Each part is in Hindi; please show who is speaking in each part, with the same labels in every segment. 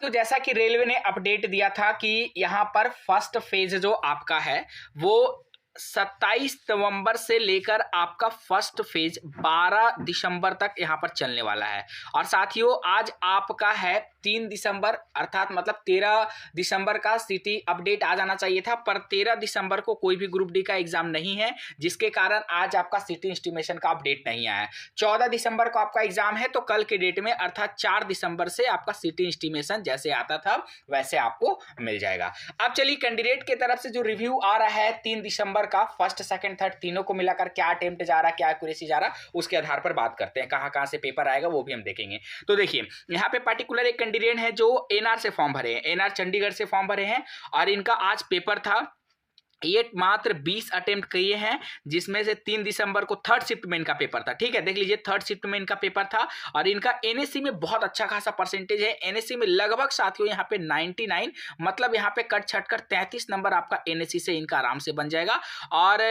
Speaker 1: तो जैसा कि रेलवे ने अपडेट दिया था कि यहाँ पर फर्स्ट फेज जो आपका है वो 27 नवंबर से लेकर आपका फर्स्ट फेज 12 दिसंबर तक यहाँ पर चलने वाला है। और साथियों आज आपका है 3 दिसंबर अर्थात मतलब 13 दिसंबर का सिटी अपडेट आ जाना चाहिए था, पर 13 दिसंबर को कोई भी ग्रुप डी का एग्जाम नहीं है, जिसके कारण आज आपका सिटी इंस्टीमेशन का अपडेट नहीं आया है। 14 दिसंबर को आपका एग्जाम है, तो कल के डेट में अर्थात 4 दिसंबर से आपका सिटी इंस्टीमेशन जैसे आता था वैसे आपको मिल जाएगा। अब चलिए कैंडिडेट की तरफ से जो रिव्यू आ रहा है 3 दिसंबर का फर्स्ट सेकंड थर्ड तीनों को मिलाकर क्या अटेम्प्ट जा रहा, क्या एक्यूरेसी जा रहा, उसके आधार पर बात करते हैं। कहां से पेपर आएगा वो भी हम देखेंगे। तो देखिए यहाँ पे पर्टिकुलर एक कैंडिडेट है जो एनआर से फॉर्म भरे हैं, एनआर चंडीगढ़ से फॉर्म भरे हैं और इनका आज पेपर था। ये मात्र 20 अटेम्प्ट किए हैं, जिसमें से 3 दिसंबर को थर्ड शिफ्ट में इनका पेपर था। ठीक है, देख लीजिए थर्ड शिफ्ट में इनका पेपर था और इनका एनएससी में बहुत अच्छा खासा परसेंटेज है। एनएससी में लगभग साथियों यहाँ पे 99 मतलब यहाँ पे कट छट कर 33 नंबर आपका एनएससी से इनका आराम से बन जाएगा। और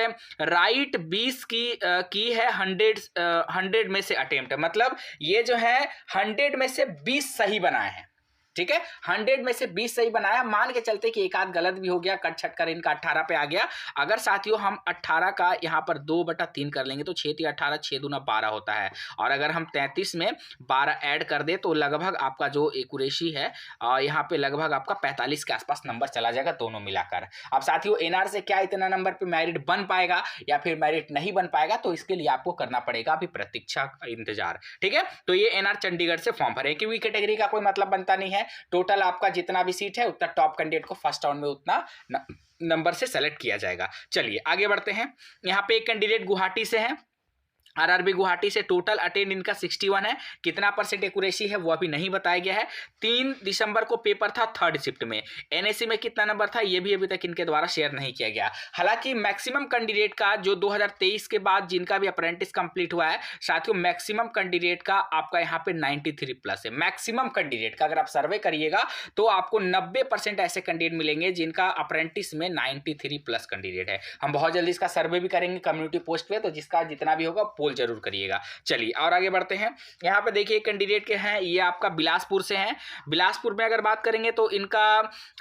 Speaker 1: राइट 20 की है 100 में से अटेम्प्ट, मतलब ये जो है 100 में से 20 सही बनाए हैं। ठीक है, 100 में से 20 सही बनाया, मान के चलते कि एक आध गलत भी हो गया, कट छट कर इनका 18 पे आ गया। अगर साथियों हम 18 का यहाँ पर 2/3 कर लेंगे तो 6 × 18 6 × 12 होता है। और अगर हम 33 में 12 ऐड कर दे तो लगभग आपका जो एक्यूरेसी है यहाँ पे लगभग आपका 45 के आसपास नंबर चला जाएगा दोनों मिलाकर। अब साथियों एनआर से क्या इतना नंबर पे मेरिट बन पाएगा या फिर मेरिट नहीं बन पाएगा, तो इसके लिए आपको करना पड़ेगा अभी प्रतीक्षा इंतजार। ठीक है, तो ये एनआर चंडीगढ़ से फॉर्म भरे, क्योंकि कैटेगरी का कोई मतलब बनता नहीं है। टोटल आपका जितना भी सीट है उतना टॉप कैंडिडेट को फर्स्ट राउंड में उतना नंबर से सेलेक्ट किया जाएगा। चलिए आगे बढ़ते हैं। यहाँ पे एक कैंडिडेट गुवाहाटी से है, आरआरबी गुवाहाटी से, टोटल अटेंड इनका 61 है। कितना परसेंट एक्यूरेसी है वो अभी नहीं बताया गया है। 3 दिसंबर को पेपर था थर्ड शिफ्ट में। एनएससी में कितना नंबर था ये भी अभी तक इनके द्वारा शेयर नहीं किया गया। हालांकि मैक्सिमम कैंडिडेट का जो 2023 के बाद जिनका भी अप्रेंटिस कंप्लीट हुआ है साथियों, मैक्सिमम कैंडिडेट का आपका यहाँ पे 93 प्लस है। मैक्सिमम कैंडिडेट का अगर आप सर्वे करिएगा तो आपको 90% ऐसे कैंडिडेट मिलेंगे जिनका अप्रेंटिस में 93 प्लस कैंडिडेट है। हम बहुत जल्दी इसका सर्वे भी करेंगे कम्युनिटी पोस्ट पे, तो जिसका जितना भी होगा पोल जरूर करिएगा। चलिए और आगे बढ़ते हैं। यहाँ पे देखिए कैंडिडेट के हैं, ये आपका बिलासपुर से हैं। बिलासपुर में अगर बात करेंगे तो इनका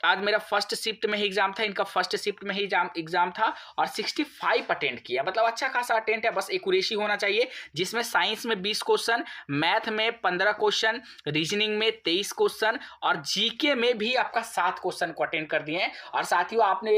Speaker 1: आज मेरा फर्स्ट शिफ्ट में ही एग्जाम था, इनका फर्स्ट शिफ्ट में ही एग्जाम था और 65 अटेंड किया, मतलब अच्छा खासा अटेंड है। बस एक्यूरेसी होना चाहिए, जिसमें साइंस में 20 क्वेश्चन, मैथ में 15 क्वेश्चन, रीजनिंग में 23 क्वेश्चन और जीके में भी आपका 7 क्वेश्चन को अटेंड कर दिए हैं। और साथियों आपने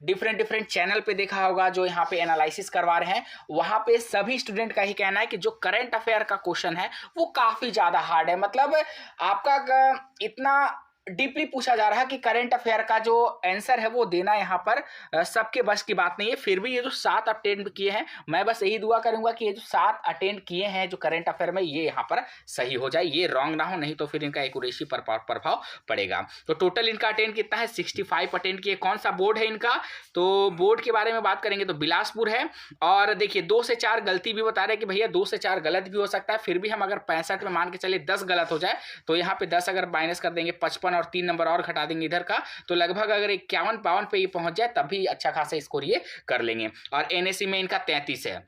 Speaker 1: डिफरेंट चैनल पे देखा होगा जो यहाँ पे एनालिसिस करवा रहे हैं, वहां पे सभी स्टूडेंट का ही कहना है कि जो करंट अफेयर का क्वेश्चन है वो काफी ज्यादा हार्ड है। मतलब आपका इतना डीपली पूछा जा रहा है कि करंट अफेयर का जो आंसर है वो देना यहाँ पर सबके बस की बात नहीं है। फिर भी ये जो 7 अटेंड किए हैं, मैं बस यही दुआ करूंगा कि ये जो 7 अटेंड किए हैं जो करंट अफेयर में, ये यहाँ पर सही हो जाए, ये रॉन्ग ना हो, नहीं तो फिर इनका एक्यूरेसी पर प्रभाव पड़ेगा। तो टोटल इनका अटेंड कितना है, 65 अटेंड किए। कौन सा बोर्ड है इनका, तो बोर्ड के बारे में बात करेंगे तो बिलासपुर है। और देखिए 2 से 4 गलती भी बता रहे हैं कि भैया 2 से 4 गलत भी हो सकता है। फिर भी हम अगर 65 में मान के चले 10 गलत हो जाए तो यहाँ पे 10 अगर माइनस कर देंगे 55 और 3 नंबर और घटा देंगे इधर का, तो लगभग अगर 51-52 पे ये पहुंच जाए तब भी अच्छा खासा स्कोर ये कर लेंगे। और एनएससी में इनका 33 है।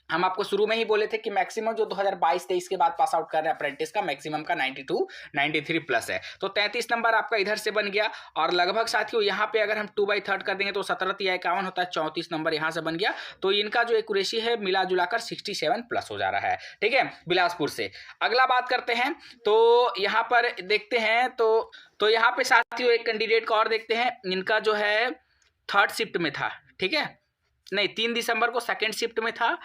Speaker 1: हम आपको शुरू में ही बोले थे कि मैक्सिमम जो 2022-23 के बाद पास आउट कर रहे हैं अप्रेंटिस का, मैक्सिमम का 93 प्लस है। तो 33 नंबर आपका इधर से बन गया। और लगभग साथियों यहाँ पे अगर हम 2/3 कर देंगे तो 17 या 51 होता है, 34 नंबर यहाँ से बन गया। तो इनका जो एक्यूरेसी है मिला जुलाकर 67 प्लस हो जा रहा है। ठीक है, बिलासपुर से। अगला बात करते हैं तो यहाँ पर देखते हैं तो यहाँ पे साथियों एक कैंडिडेट का और देखते हैं। इनका जो है थर्ड शिफ्ट में था, ठीक है, नहीं 3 दिसंबर को सेकेंड शिफ्ट में था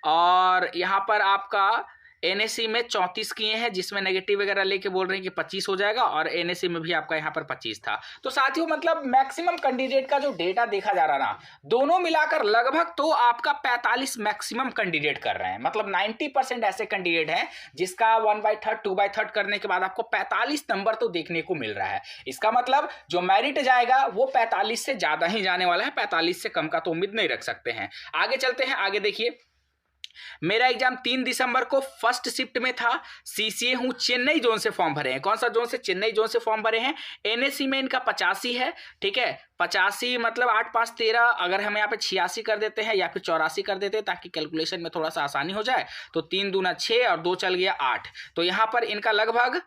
Speaker 1: और यहाँ पर आपका एनएससी में 34 किए हैं, जिसमें नेगेटिव वगैरह लेके बोल रहे हैं कि 25 हो जाएगा। और एनएससी में भी आपका यहाँ पर 25 था। तो साथियों मतलब मैक्सिमम कैंडिडेट का जो डेटा देखा जा रहा ना, दोनों मिलाकर लगभग तो आपका 45 मैक्सिमम कैंडिडेट कर रहे हैं। मतलब 90% ऐसे कैंडिडेट हैं जिसका 1/3 2/3 करने के बाद आपको 45 नंबर तो देखने को मिल रहा है। इसका मतलब जो मेरिट जाएगा वो 45 से ज्यादा ही जाने वाला है, 45 से कम का तो उम्मीद नहीं रख सकते हैं। आगे चलते हैं, आगे देखिए मेरा एग्जाम 3 दिसंबर को फर्स्ट शिफ्ट में था। सीसीए हूं, चेन्नई जोन से फॉर्म भरे हैं। कौन सा जोन से, चेन्नई जोन से फॉर्म भरे हैं। एनएससी में इनका 85 है। ठीक है, 85 मतलब 8 5 13, अगर हम यहाँ पे 86 कर देते हैं या फिर 84 कर देते हैं ताकि कैलकुलेशन में थोड़ा सा आसानी हो जाए, तो 3 दूना 6 और 2 चल गया 8। तो यहाँ पर इनका लगभग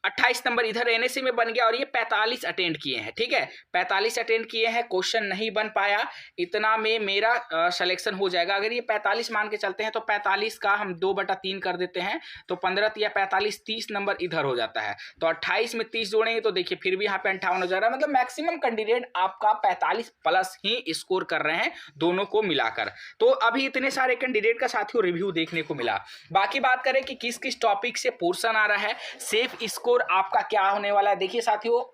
Speaker 1: 28 नंबर इधर एनएससी में बन गया और ये 45 अटेंड किए हैं, ठीक है, 45 अटेंड किए हैं, क्वेश्चन नहीं बन पाया, इतना में मेरा सिलेक्शन हो जाएगा। अगर ये 45 मान के चलते हैं तो 45 का हम 2/3 कर देते हैं तो 15 या 45 30 नंबर इधर हो जाता है। तो 28 में 30 जोड़ेंगे तो देखिए फिर भी यहाँ पे 58 हो जा रहा है, मतलब मैक्सिमम कैंडिडेट आपका 45 प्लस ही स्कोर कर रहे हैं दोनों को मिलाकर। तो अभी इतने सारे कैंडिडेट का साथियों रिव्यू देखने को मिला। बाकी बात करें कि किस किस टॉपिक से पोर्शन आ रहा है, सेफ स्कोर आपका क्या होने वाला है। देखिए साथियों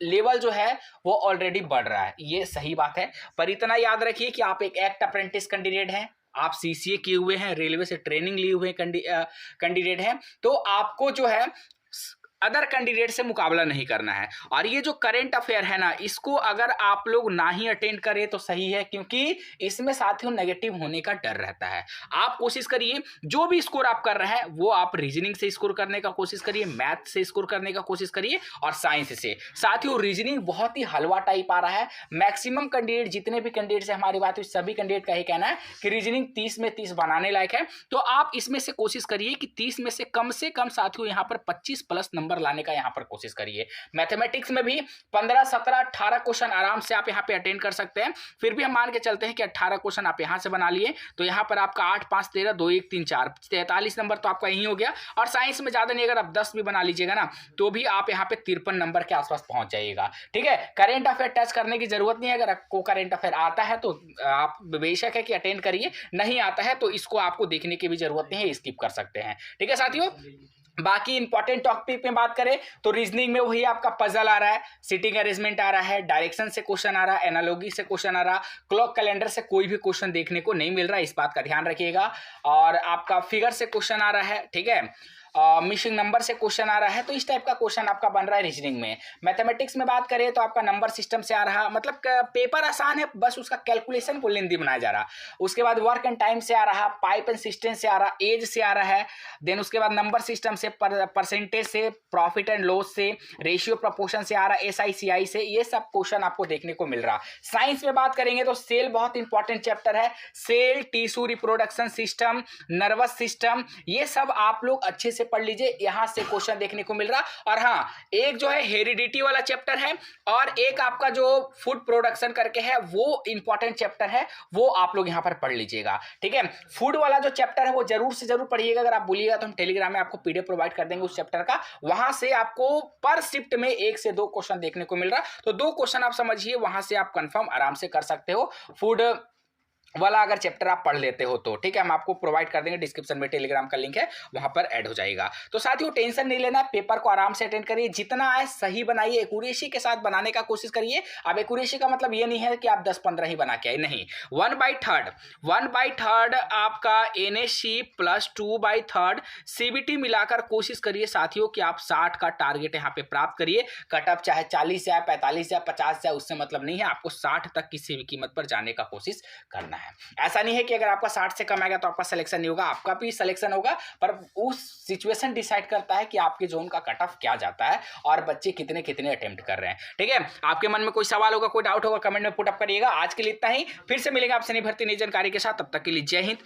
Speaker 1: लेवल जो है वो ऑलरेडी बढ़ रहा है, ये सही बात है, पर इतना याद रखिए कि आप एक एक्ट अप्रेंटिस कैंडिडेट हैं, आप सीसीए किए हुए हैं, रेलवे से ट्रेनिंग लिए हुए कैंडिडेट हैं, तो आपको जो है अदर कैंडिडेट से मुकाबला नहीं करना है। और ये जो करंट अफेयर है ना, इसको अगर आप लोग ना ही अटेंड करें तो सही है, क्योंकि इसमें साथियों नेगेटिव होने का डर रहता है। आप कोशिश करिए जो भी स्कोर आप कर रहे हैं वो आप रीजनिंग से स्कोर करने का कोशिश करिए, मैथ से स्कोर करने का कोशिश करिए और साइंस से। साथियों रीजनिंग बहुत ही हलवा टाइप आ रहा है, मैक्सिमम कैंडिडेट जितने भी कैंडिडेट से हमारी बात हुई सभी कैंडिडेट का ही कहना है कि रीजनिंग 30 में 30 बनाने लायक है। तो आप इसमें से कोशिश करिए कि 30 में से कम साथियों यहाँ पर 25 प्लस नंबर लाने का यहां पर कोशिश करिए। मैथमेटिक्स में भी 15 17 18 क्वेश्चन आराम से आप यहां पे अटेंड कर सकते हैं। फिर भी हम मान के चलते हैं कि 18 क्वेश्चन आप यहां से बना लिए तो यहां पर आपका 8 5 13 2 1 3 4 43 नंबर तो आपका यही हो गया। और साइंस में ज्यादा नहीं, अगर आप 10 भी बना लीजिएगा ना तो भी आप यहां पे 53 नंबर के आसपास पहुंच जाइएगा, ठीक है। करेंट अफेयर टच करने की जरूरत नहीं है, अगर आपको करेंट अफेयर आता है तो आप बेशक है कि अटेंड करिए, नहीं आता है तो इसको आपको देखने की भी जरूरत नहीं है, स्किप कर सकते हैं, ठीक है साथियों। बाकी इंपॉर्टेंट टॉपिक में बात करें तो रीजनिंग में वही आपका पजल आ रहा है, सिटिंग अरेंजमेंट आ रहा है, डायरेक्शन से क्वेश्चन आ रहा है, एनालॉजी से क्वेश्चन आ रहा, क्लॉक कैलेंडर से कोई भी क्वेश्चन देखने को नहीं मिल रहा है, इस बात का ध्यान रखिएगा। और आपका फिगर से क्वेश्चन आ रहा है, ठीक है, मिसिंग नंबर से क्वेश्चन आ रहा है, तो इस टाइप का क्वेश्चन आपका बन रहा है रीजनिंग में। मैथमेटिक्स में बात करें तो आपका नंबर सिस्टम से आ रहा, मतलब पेपर आसान है, बस उसका कैलकुलेशन को लेंदी बनाया जा रहा। उसके बाद वर्क एंड टाइम से आ रहा, पाइप एंड सिस्टम से आ रहा, एज से आ रहा है, देन उसके बाद नंबर सिस्टम से, परसेंटेज से, प्रॉफिट एंड लॉस से, रेशियो प्रपोर्शन से आ रहा, SICI से, ये सब क्वेश्चन आपको देखने को मिल रहा। साइंस में बात करेंगे तो सेल बहुत इंपॉर्टेंट चैप्टर है, cell, tissue, reproduction system, nervous system, ये सब आप लोग अच्छे से पढ़ लीजिए, यहां से क्वेश्चन देखने को मिल रहा। और हाँ, एक जो है हेरिडिटी वाला चैप्टर है और एक आपका जो फूड प्रोडक्शन करके है वो इंपॉर्टेंट चैप्टर है, वो आप लोग यहां पर पढ़ लीजिएगा, ठीक है। फूड वाला जो चैप्टर है वो जरूर से जरूर पढ़िएगा, अगर आप बोलिएगा तो हम टेलीग्राम में आपको PDF प्रोवाइड कर देंगे उस चैप्टर का, वहां से आपको पर शिफ्ट में 1 से 2 क्वेश्चन देखने को मिल रहा, तो 2 क्वेश्चन आप समझिए, वहां से आप कंफर्म आराम से कर सकते हो फूड वाला अगर चैप्टर आप पढ़ लेते हो तो, ठीक है। हम आपको प्रोवाइड कर देंगे, डिस्क्रिप्शन में टेलीग्राम का लिंक है, वहां पर ऐड हो जाएगा। तो साथियों टेंशन नहीं लेना, पेपर को आराम से अटेंड करिए, जितना आए सही बनाइए, एक्यूरेसी के साथ बनाने का कोशिश करिए। अब एक्यूरेसी का मतलब ये नहीं है कि आप 10-15 ही बना के आए, नहीं, 1/3 आपका NSC प्लस 2/3 CBT मिलाकर कोशिश करिए साथियों कि आप 60 का टारगेट यहाँ पे प्राप्त करिए। कटअप चाहे 40 जाए, 45 जाए, 50 जाए, उससे मतलब नहीं है, आपको 60 तक किसी भी कीमत पर जाने का कोशिश करना है। ऐसा नहीं है कि अगर आपका 60 से कम आएगा तो आपका सिलेक्शन नहीं होगा, आपका भी सिलेक्शन होगा, पर उस सिचुएशन डिसाइड करता है कि आपके जोन का कट ऑफ क्या जाता है और बच्चे कितने कितने अटेम्प्ट कर रहे हैं, ठीक है। आपके मन में कोई सवाल होगा, कोई डाउट होगा, कमेंट में पुट अप करिएगा। आज के लिए इतना ही, फिर से मिलेगा आपसे नई भर्ती नई जानकारी के साथ, तब तक के लिए जय हिंद